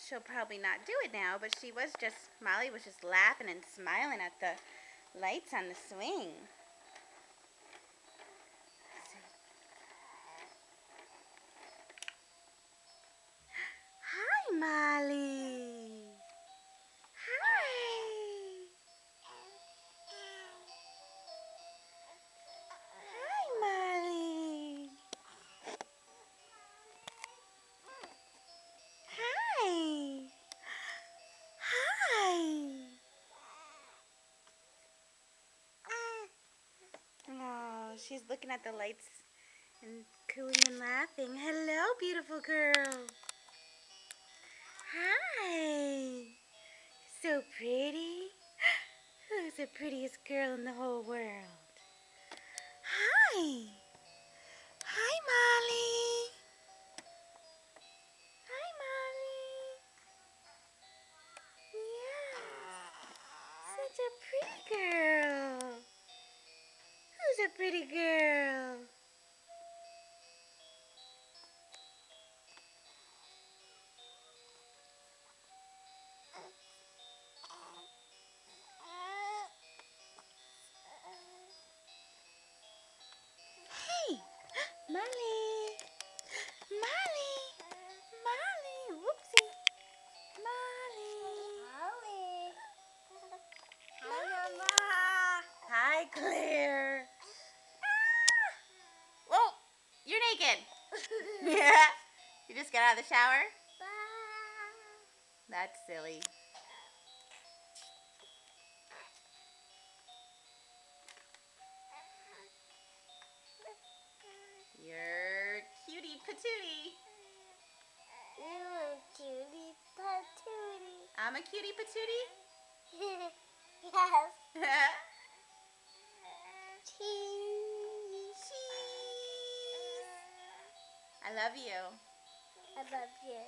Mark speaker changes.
Speaker 1: she'll probably not do it now, but Molly was just laughing and smiling at the lights on the swing. Hi, Molly. Hi. Hi, Molly. Hi. Hi. Oh, she's looking at the lights and cooing and laughing. Hello, beautiful girl. Hi. So pretty. Who's the prettiest girl in the whole world? Hi. Hi, Molly. Hi, Molly. Yeah. Such a pretty girl. Who's a pretty girl? Hey, Molly. Molly. Molly. Whoopsie. Molly.
Speaker 2: Molly. Hi,
Speaker 1: Molly.
Speaker 2: Mama.
Speaker 1: Hi, Claire. Whoa, you're naked. Yeah. You just got out of the shower? That's silly. You're cutie patootie.
Speaker 2: You're a cutie patootie.
Speaker 1: I'm a cutie patootie?
Speaker 2: Yes.
Speaker 1: Cheese. I love you.
Speaker 2: I love you.